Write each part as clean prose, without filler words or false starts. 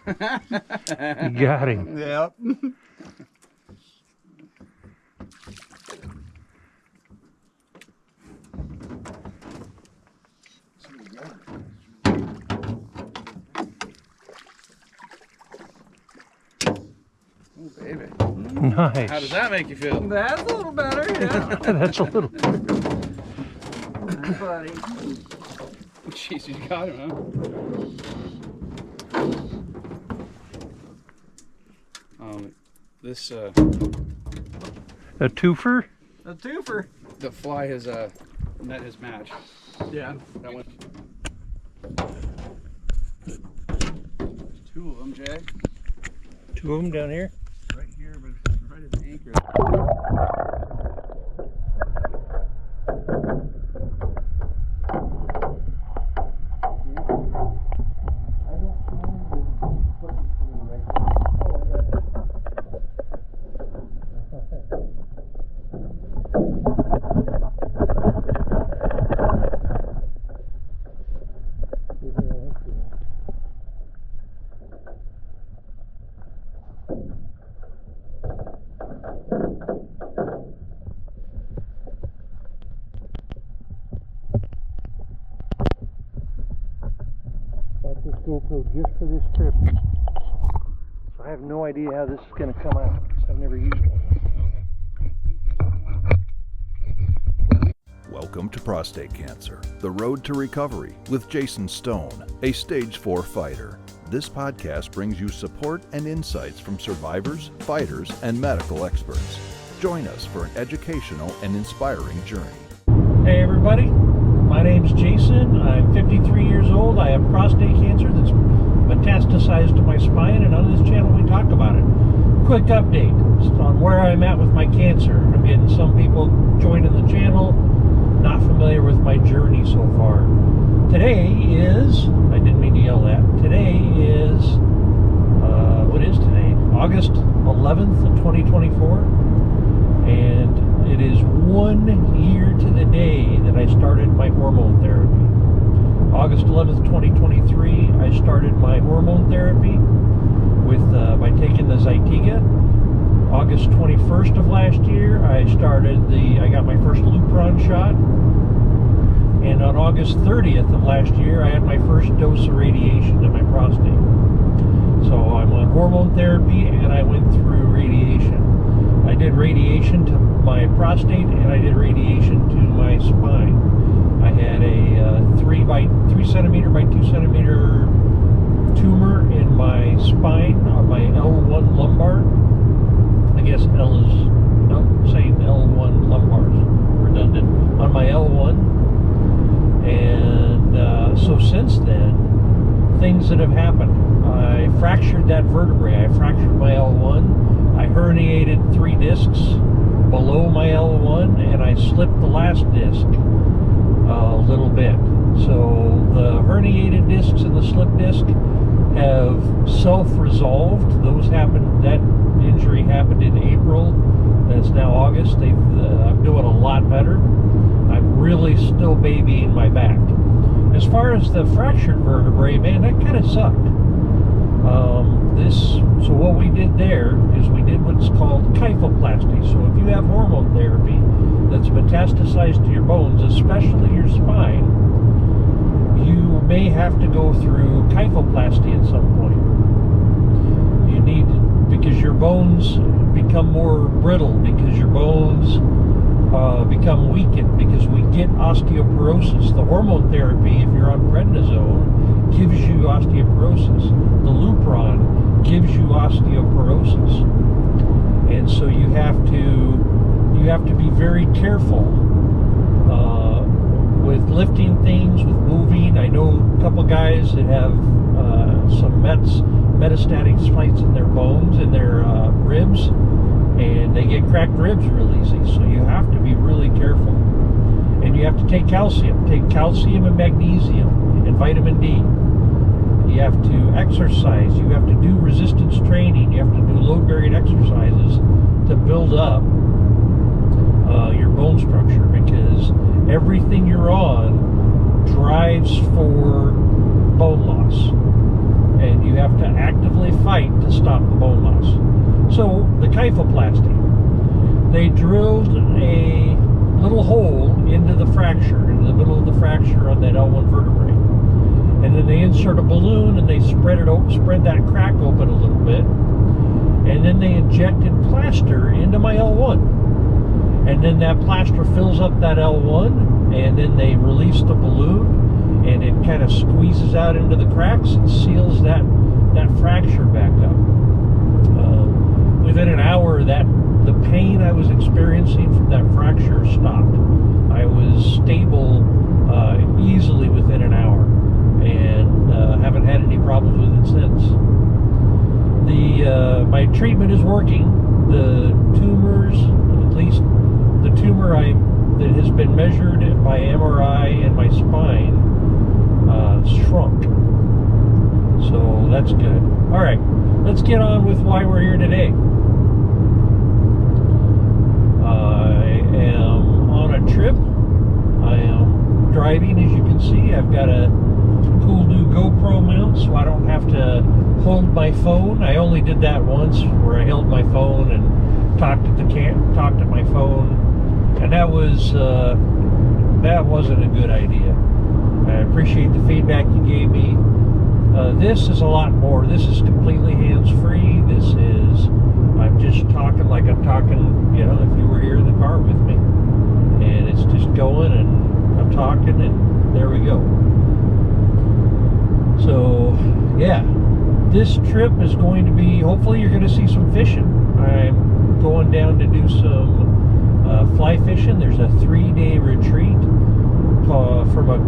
You got him. Yep. Oh, baby. Nice. How does that make you feel? That's a little better, yeah. That's a little. Buddy. Jeez, you got him, huh? This A twofer? A twofer. the fly has met his match. Yeah. That went. Two of them, Jay. Two of them down here? Right here, but right at the anchor. Bought this GoPro just for this trip. So I have no idea how this is going to come out. I've never used one. Welcome to Prostate Cancer, the road to recovery with Jason Stone, a stage 4 fighter. This podcast brings you support and insights from survivors, fighters, and medical experts. Join us for an educational and inspiring journey. Hey everybody, my name's Jason. I'm 53 years old. I have prostate cancer that's metastasized to my spine, and on this channel we talk about it. Quick update on where I'm at with my cancer. I'm getting some people joining the channel, not familiar with my journey so far. Today is, I didn't mean to yell that, today is, what is today? August 11th of 2024, and it is 1 year to the day that I started my hormone therapy. August 11th, 2023, I started my hormone therapy with by taking the Zytiga. August 21st of last year, I got my first Lupron shot. And on August 30th of last year, I had my first dose of radiation to my prostate. So I'm on hormone therapy, and I went through radiation. I did radiation to my prostate, and I did radiation to my spine. I had a 3 centimeter by 2 centimeter tumor in my spine on my L1 lumbar. I guess L is, no, I'm saying L1 lumbar is redundant. On my L1. And so since then, things that have happened. I fractured that vertebrae. I fractured my L1. I herniated 3 discs below my L1, and I slipped the last disc a little bit. So the herniated discs and the slip disc have self-resolved. Those happened. That injury happened in April. It's now August. I'm doing a lot better. I'm really still babying my back. As far as the fractured vertebrae, man, that kind of sucked. So what we did there is we did what's called kyphoplasty. So if you have hormone therapy that's metastasized to your bones, especially your spine, you may have to go through kyphoplasty at some point. You need, because your bones become more brittle, because your bones become weakened, because we get osteoporosis. The hormone therapy, if you're on prednisone, gives you osteoporosis. The Lupron gives you osteoporosis, and so you have to be very careful with lifting things, with moving. I know a couple guys that have some metastatic spikes in their bones, in their ribs, and they get cracked ribs real easy. So you have to be really careful, and you have to take calcium. Take calcium and magnesium and vitamin D. You have to exercise. You have to do resistance training. You have to do load-bearing exercises to build up your bone structure, because everything you're on drives for bone loss. and you have to actively fight to stop the bone loss. So the kyphoplasty, they drilled a little hole into the fracture, in the middle of the fracture on that L1 vertebrae, and then they insert a balloon and they spread that crack open a little bit, and then they injected plaster into my L1, and then that plaster fills up that L1, and then they release the balloon, and it kind of squeezes out into the cracks and seals that fracture back up. Within an hour, the pain I was experiencing from that fracture stopped. I was stable easily within an hour, and haven't had any problems with it since. My treatment is working. The tumors, at least the tumor that has been measured by MRI in my spine, shrunk. So that's good. All right, let's get on with why we're here today. I am on a trip. I am driving, as you can see. I've got a cool new GoPro mount, so I don't have to hold my phone. I only did that once, where I held my phone and talked at my phone, and that wasn't a good idea. I appreciate the feedback you gave me. This is a lot more. This is completely hands-free. I'm just talking like I'm talking, if you were here in the car with me. And it's just going, and I'm talking, and there we go. So, yeah, this trip is going to be, hopefully you're going to see some fishing. I'm going down to do some fly fishing. There's a 3-day retreat from a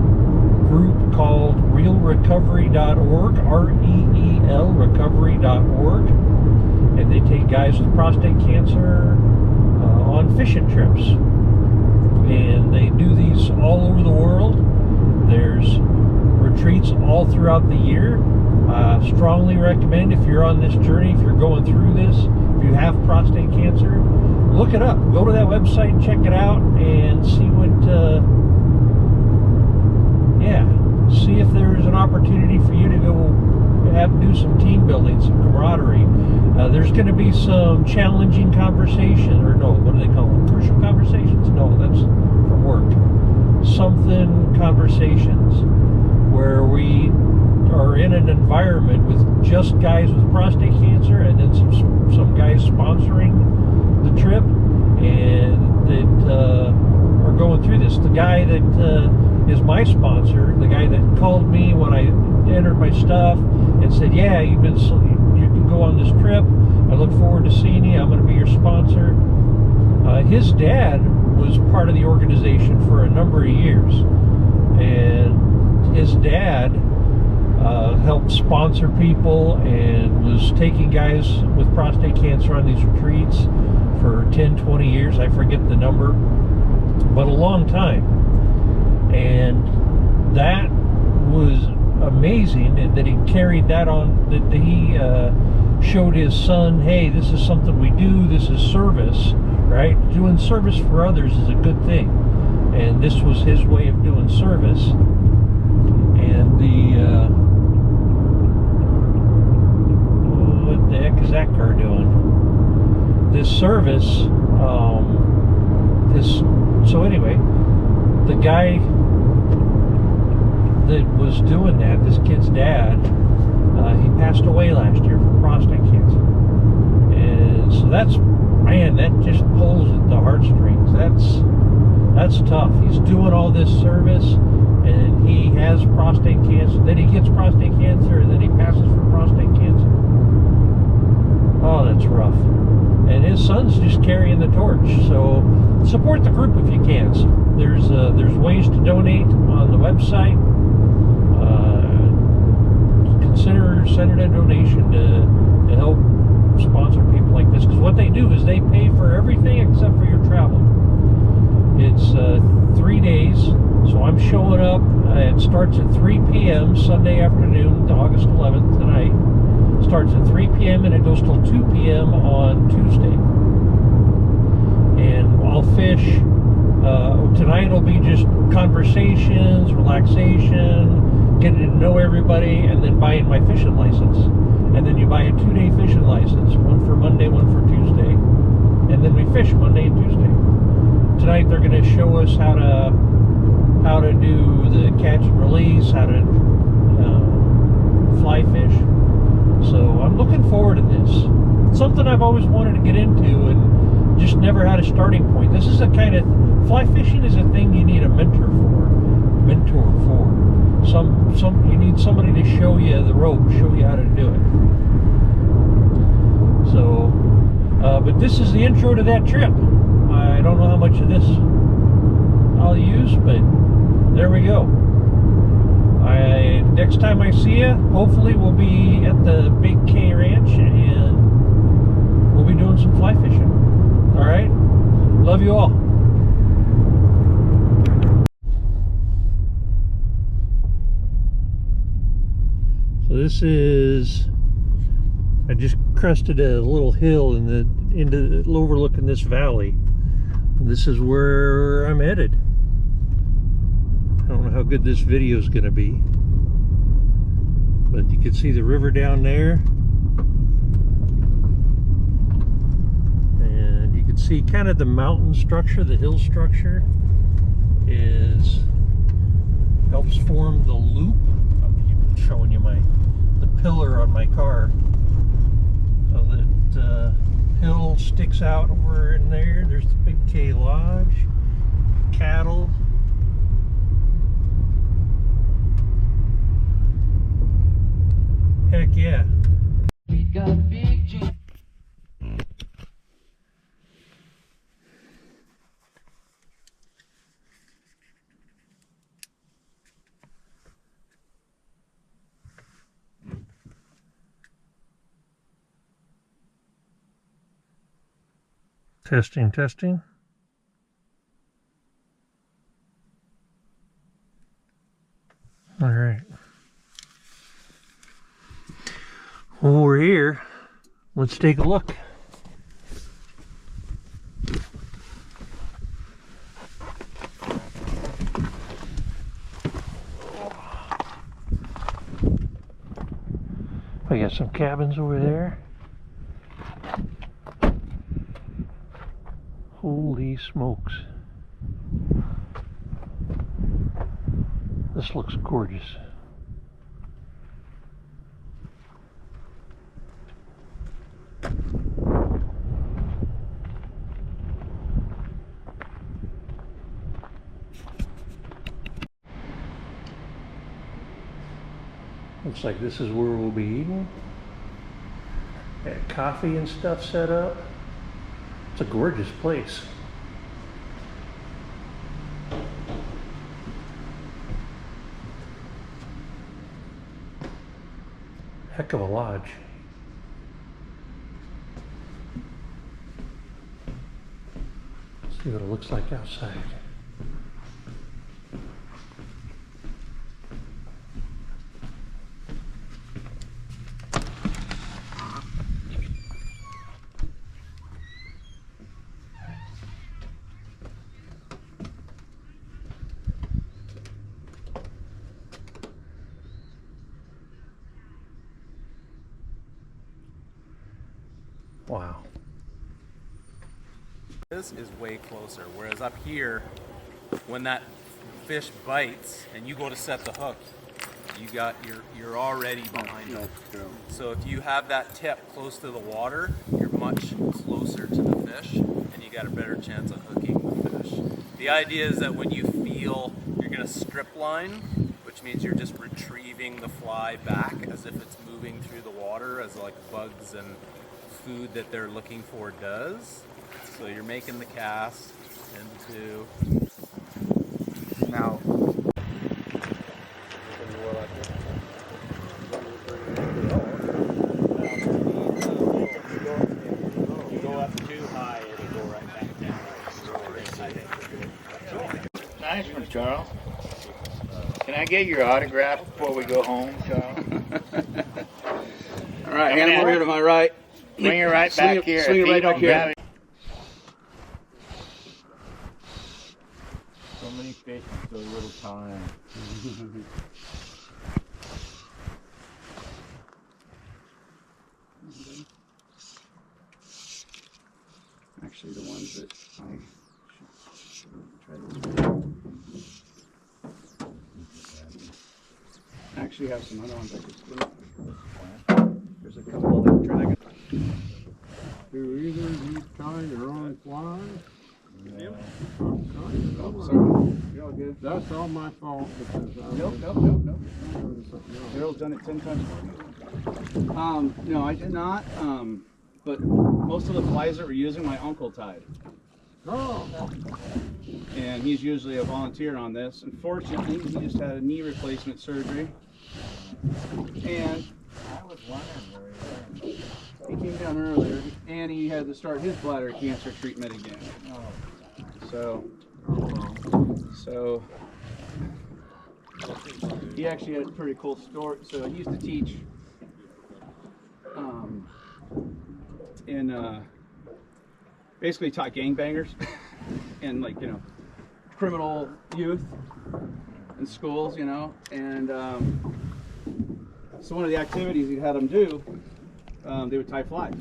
group called realrecovery.org, R-E-E-L, recovery.org, and they take guys with prostate cancer on fishing trips, and they do these all over the world. There's retreats all throughout the year. Strongly recommend, if you're on this journey, if you're going through this, if you have prostate cancer, look it up. Go to that website, check it out, and see see if there's an opportunity for you to go do some team building, some camaraderie. There's going to be some challenging conversations, or no, what do they call them? Crucial conversations? No, that's from work. Something conversations, where we are in an environment with just guys with prostate cancer, and then some guys sponsoring the trip, and that are going through this. The guy that is my sponsor, the guy that called me when I entered my stuff and said, yeah, you can go on this trip. I look forward to seeing you. I'm going to be your sponsor. His dad was part of the organization for a number of years, and his dad helped sponsor people and was taking guys with prostate cancer on these retreats for 10, 20 years. I forget the number, but a long time. And that was amazing that he carried that on, that he showed his son, hey, this is something we do, this is service, right? Doing service for others is a good thing. And this was his way of doing service. And what the heck is that car doing? This service, so anyway, the guy that was doing that, this kid's dad, he passed away last year from prostate cancer. And so that just pulls at the heartstrings. That's tough. He's doing all this service, and he has prostate cancer. Then he gets prostate cancer, and then he passes from prostate cancer. Oh, that's rough. And his son's just carrying the torch. So support the group if you can. There's ways to donate on the website. Consider sending a donation to help sponsor people like this, because what they do is they pay for everything except for your travel. It's 3 days, so I'm showing up. It starts at 3 p.m. Sunday afternoon, August 11th, tonight. Starts at 3 p.m. and it goes till 2 p.m. on Tuesday. And I'll fish. Tonight will be just conversations, relaxation, getting to know everybody, and then buying my fishing license. And then you buy a 2-day fishing license, one for Monday, one for Tuesday, and then we fish Monday and Tuesday. Tonight they're going to show us how to do the catch and release, how to fly fish. So I'm looking forward to this. It's something I've always wanted to get into and just never had a starting point. This is a kind of, fly fishing is a thing you need a mentor for. You need somebody to show you the rope, show you how to do it. So, but this is the intro to that trip. I don't know how much of this I'll use, but there we go. Next time I see you, hopefully we'll be at the Big K Ranch and we'll be doing some fly fishing. All right? Love you all. So this is, I just crested a little hill overlooking this valley. This is where I'm headed. I don't know how good this video is going to be, but you can see the river down there, and you can see kind of the mountain structure, the hill structure helps form the loop. I'm showing you the pillar on my car. So that hill sticks out over in there. There's the Big K Lodge, cattle. Heck yeah. We got a big G. Testing. All right. Well, we're here. Let's take a look. I got some cabins over there. Holy smokes. This looks gorgeous. Looks like this is where we'll be eating. Got coffee and stuff set up. It's a gorgeous place. Heck of a lodge. Let's see what it looks like outside. Wow. This is way closer, whereas up here, when that fish bites and you go to set the hook, you're already behind it. So if you have that tip close to the water, you're much closer to the fish and you got a better chance of hooking the fish. The idea is that when you feel you're going to strip line, which means you're just retrieving the fly back as if it's moving through the water, as like bugs and food that they're looking for does. So you're making the cast into Now, You go up too high, it'll go right back down. Nice one, Charles. Can I get your autograph before we go home, Charles? all right, hand him over here to my right. Bring it right back here. Swing If it he right don't back here. grab it- So many fish in so little time. actually the ones that I should try this one. I actually have some other ones I could split. There's a couple of dragon. Do either of you tie your own flies? Yep. Okay. Oh, sorry. You're all good. That's all my fault because I Nope. was something else. Daryl's done it 10 times for me. No, I did not. But most of the flies that we're using, my uncle tied. Oh, And he's usually a volunteer on this. Unfortunately, he just had a knee replacement surgery. And I was wondering where you were. he came down earlier, and he had to start his bladder cancer treatment again. So he actually had a pretty cool story. So he used to teach basically taught gangbangers and criminal youth in schools, and so one of the activities he had them do, they would tie flies.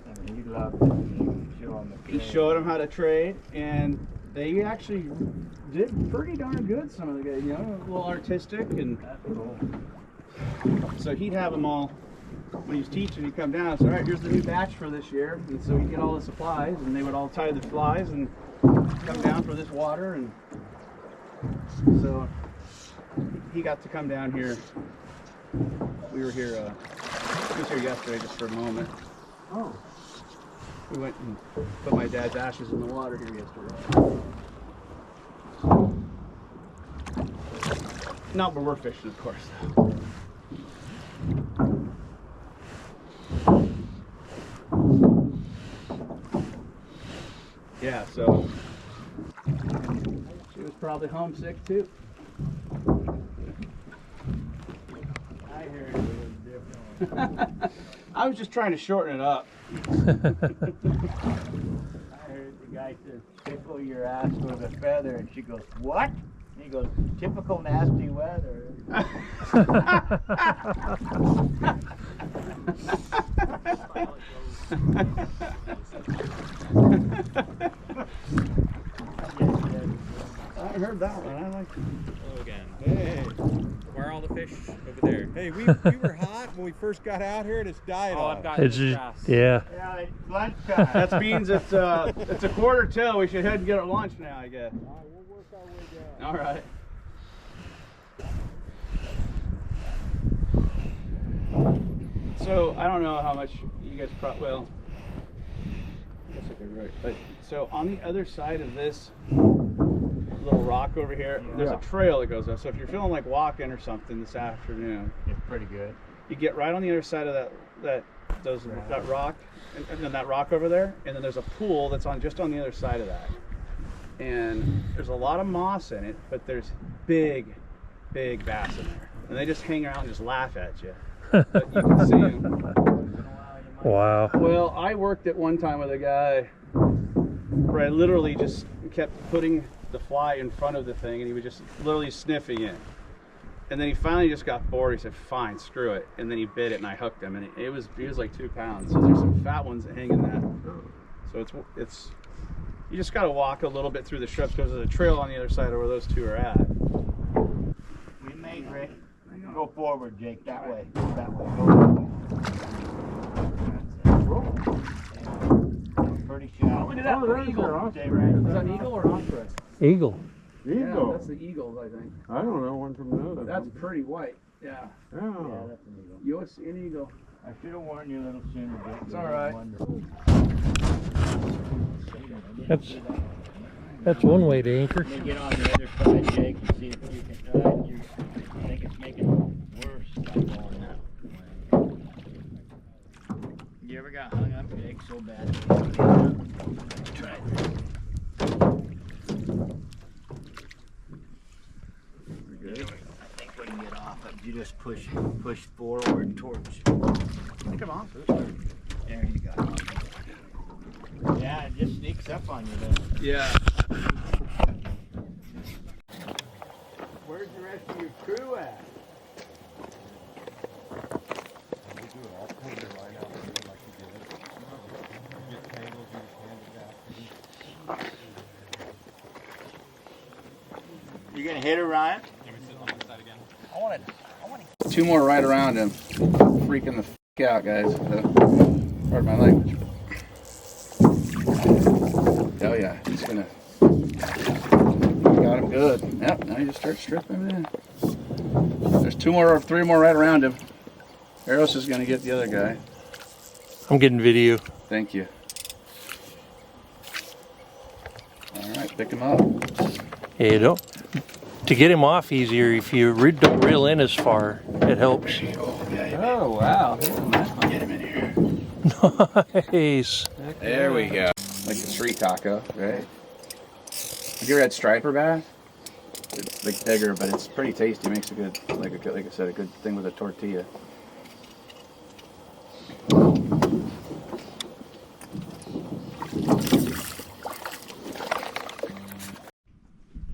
I mean, you loved it. You show them the He showed them how to trade, and they actually did pretty darn good. Some of the guys, a little artistic, and That's cool. so he'd have them all. When he was teaching, he'd come down and say, all right, here's the new batch for this year. And so he'd get all the supplies, and they would all tie the flies and come down for this water. And so he got to come down here. We were here, he was here yesterday just for a moment. oh. We went and put my dad's ashes in the water here yesterday. Not where we're fishing, of course. Yeah, so she was probably homesick too. I heard it was different. I was just trying to shorten it up. I heard the guy said, tickle your ass with a feather, and she goes, what? And he goes, typical nasty weather. I heard that one. I like it. Hello again. Hey, where are all the fish over there? Hey, we were hot when we first got out here, and it's died Oh, off. I've got It's this just, grass. yeah. Yeah, it's lunchtime. That means it's a quarter till. We should head and get our lunch now, I guess. All right, we'll work our way down. All right. So I don't know how much you guys probably, well, I guess I could write, but so on the other side of this little rock over here, there's a trail that goes up. So if you're feeling like walking or something this afternoon, It's pretty good. you get right on the other side of that rock, and then that rock over there, and then there's a pool that's just on the other side of that. And there's a lot of moss in it, but there's big bass in there, and they just hang around and just laugh at you. But you can see them. Wow. Well, I worked at one time with a guy where I literally just kept putting the fly in front of the thing, and he was just literally sniffing it. And then he finally just got bored. He said, fine, screw it. And then he bit it, and I hooked him, and he was like 2 pounds. So there's some fat ones that hang in that. So it's you just got to walk a little bit through the shrubs because there's a trail on the other side of where those two are at. We made Rick. Go forward, Jake. That way. That way. Go that way. That's it. Pretty shallow. Look at that there's eagle. your Stay right Is there. that an eagle or an osprey? Eagle. Yeah, Eagle. that's the eagles, I think. I don't know one from the other. That's pretty white. Yeah. Yeah, Oh. that's an eagle. You always see an eagle. I should have warned you a little sooner, Jake. It's all right. Wonderful. That's one way to anchor. Let me get on the other side, Jake, and see if you can. I think it's making it worse by going that way. You ever got hung up, Jake, so bad? Try it. We're good. I think we can get off it. You just push forward towards. I think I'm off this way. There you go. Yeah, it just sneaks up on you then. Yeah. Where's the rest of your crew at? gonna hit her, Ryan? I want to. Two more right around him. Freaking the f out, guys. Pardon my language. Oh yeah, he's gonna. Got him good. Yep. Now you just start stripping him in. There's three more right around him. Eros is gonna get the other guy. I'm getting video. Thank you. All right, pick him up. Yeah, you don't. To get him off easier, if you don't reel in as far, it helps. Oh, wow. Get him in here. Nice. There we go. Like the street taco, right? Have you ever had striper bass? It's like bigger, but it's pretty tasty. It makes a good, like I said, a good thing with a tortilla.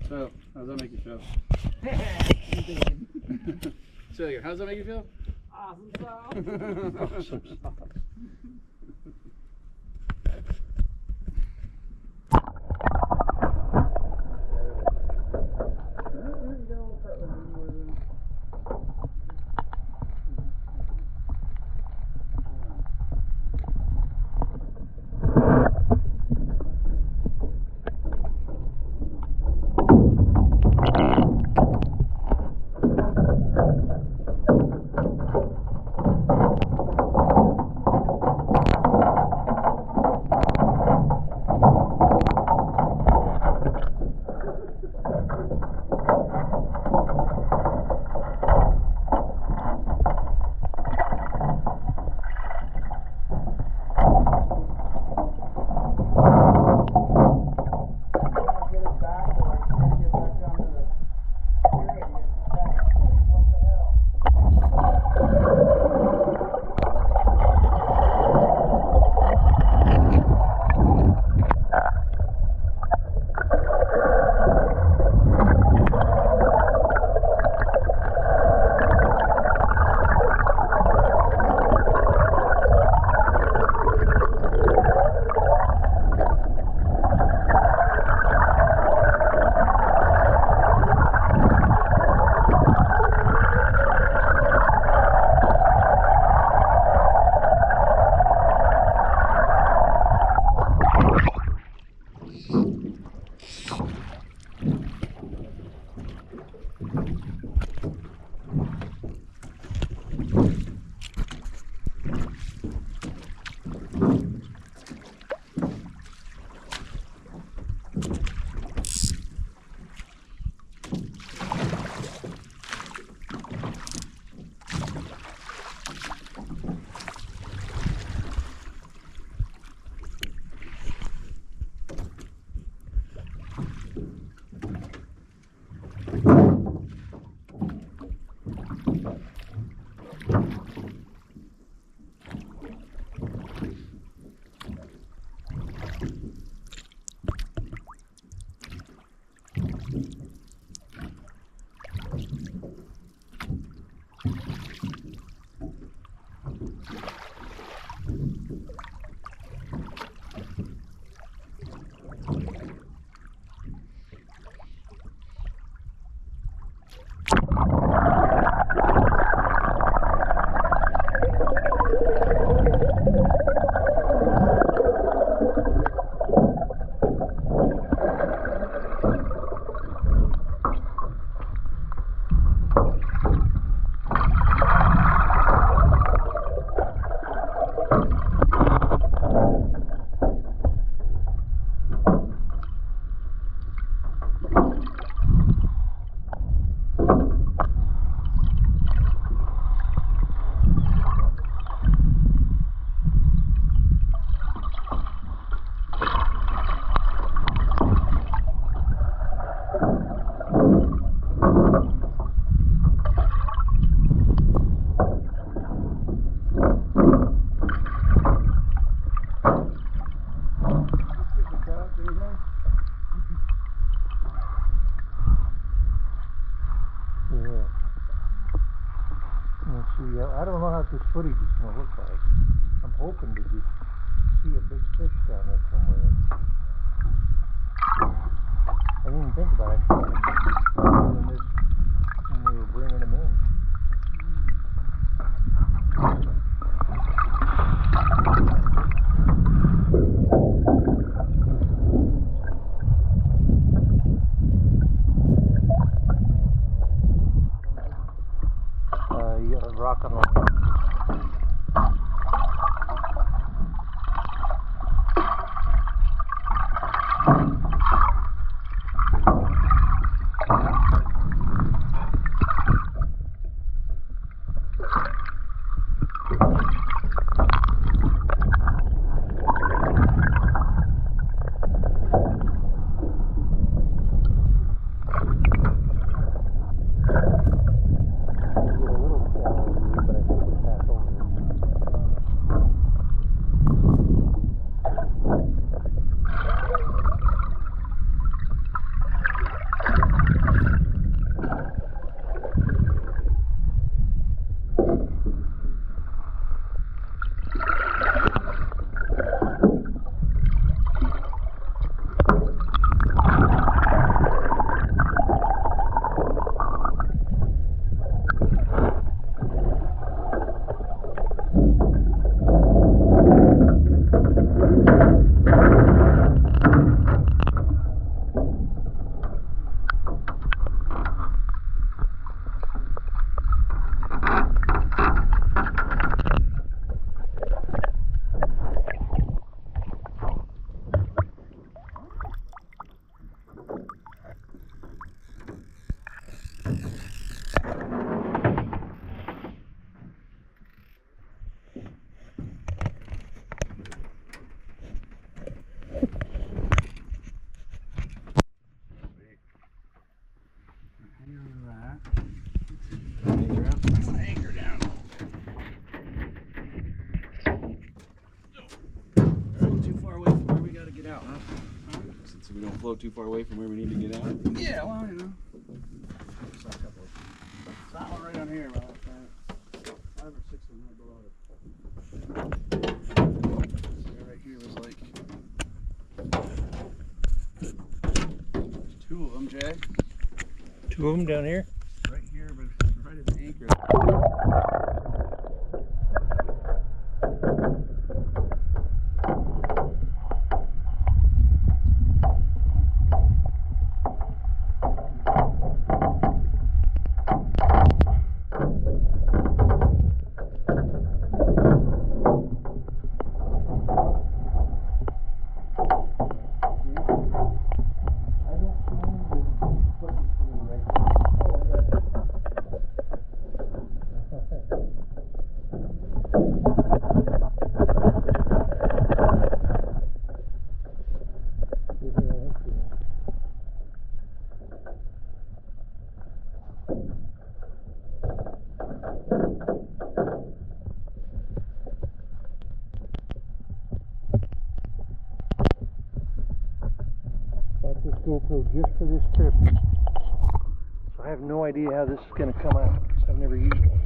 So, how's that make you feel? Say again, how's that make you feel? Awesome sauce. I don't know what this footage is going to look like. I'm hoping to just see a big fish down there somewhere. didn't even think about it. When we were bringing them in. You got a rock on the line. So we don't float too far away from where we need to get out? Yeah, well, you know. That one right on here, well, 5 or 6 of them below it. Right here was like... There's 2 of them, Jay. 2 of them down here? Right here, but right at the anchor. Bought this GoPro just for this trip. So I have no idea how this is going to come out. I've never used one.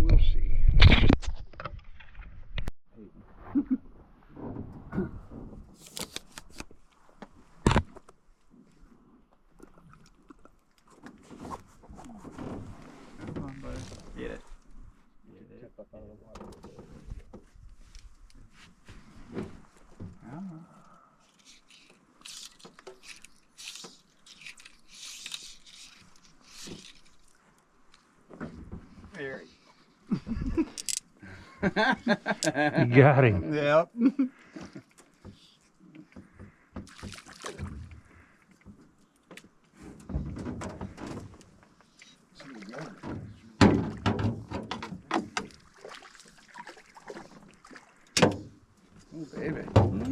We'll see. Come on, buddy. Get it. There You got him. Yep. Oh, baby.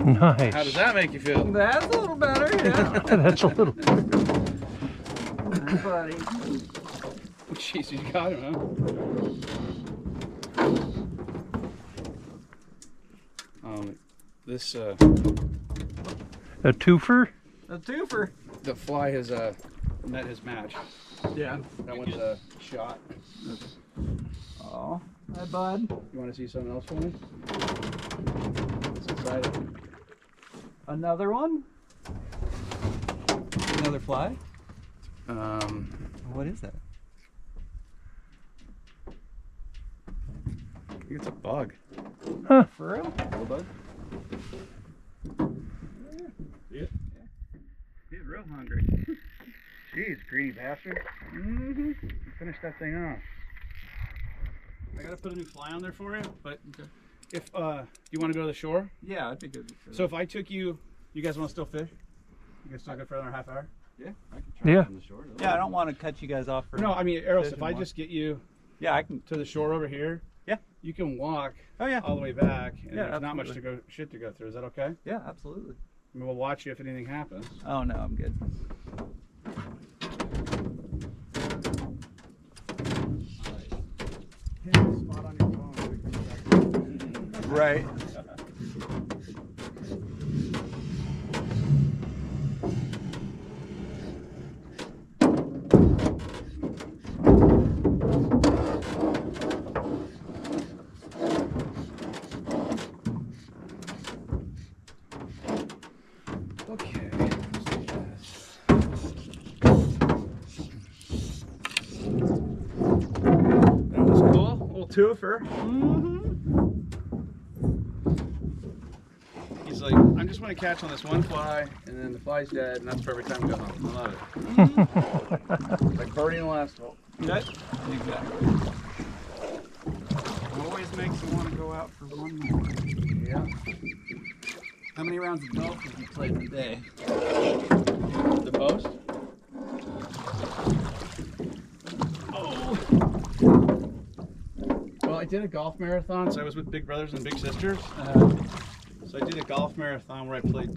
Nice. How does that make you feel? That's a little better, yeah. That's a little... Hi, buddy. Oh, jeez, you got him, huh? This, A twofer? A twofer. the fly has, met his match. Yeah. That one's a shot. Oh, hi, bud. You want to see something else for me? What's inside it? Another one? Another fly? What is that? I think it's a bug. Huh. For real? Little bug? Yeah. He's real hungry. Jeez, greedy bastard. Mm-hmm. Finish that thing off. I gotta put a new fly on there for you, but if you want to go to the shore? Yeah, I'd be good. So if I took you, you guys want to still fish? You guys still good for another half hour? Yeah, I can try Yeah. it on the shore. Yeah, I don't want to cut you guys off for. No, I mean, Eros, if fishing I more. just get you Yeah, I can. to the shore over here, Yeah. you can walk Oh yeah. all the way back, and Yeah, there's not much absolutely. to go through. Is that okay? Yeah, absolutely. I mean, we'll watch you if anything happens. Oh no, I'm good. Hit the spot on your phone so we can check. Right. Okay. That was cool. A little twofer. He's like, I'm just going to catch on this one fly, and then the fly's dead, and that's for every time we go home. I love it. Like birdie in the last hole. Exactly. Always makes you want to go out for one more. Yeah. How many rounds of golf have you played today? The most? Well, I did a golf marathon, so I was with Big Brothers and Big Sisters. So I did a golf marathon where I played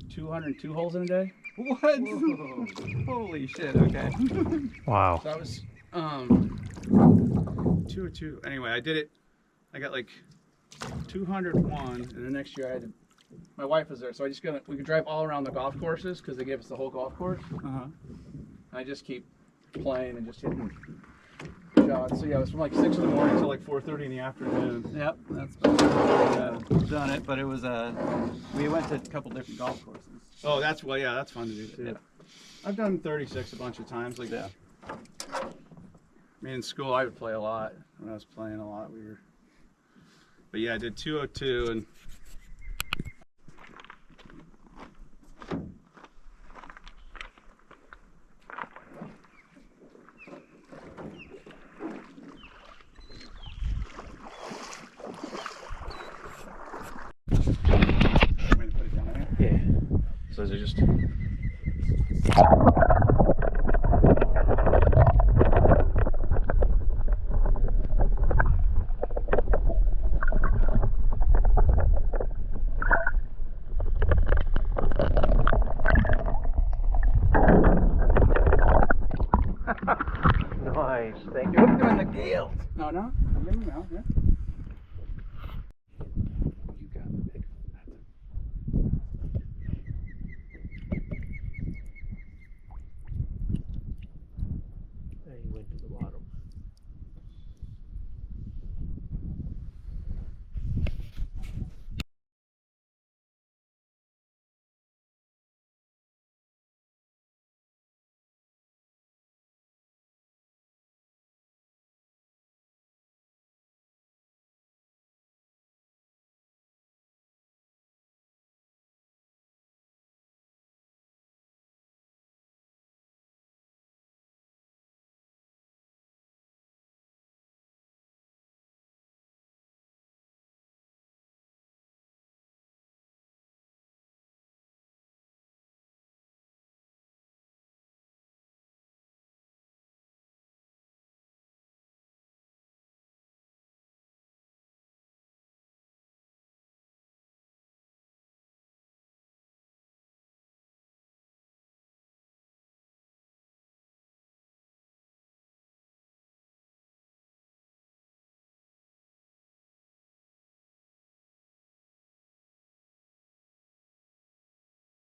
202 holes in a day. What? Holy shit, okay. Wow. So I was 202. Anyway, I did it. I got like 201, and the next year I had to. My wife was there, so we could drive all around the golf courses because they gave us the whole golf course. Uh-huh. I just keep playing and just hitting shots. So yeah, it was from like 6 in the morning till like 4:30 in the afternoon. Yep, that's done it, but it was we went to a couple different golf courses. Oh, that's fun to do too. Yeah. I've done 36 a bunch of times. Like, Yeah. I mean, in school I would play a lot. When I was playing a lot, but yeah, I did 202 and. Yeah. So they're just. Nice. Thank You hooked them in the gale. No. Give them out. Yeah.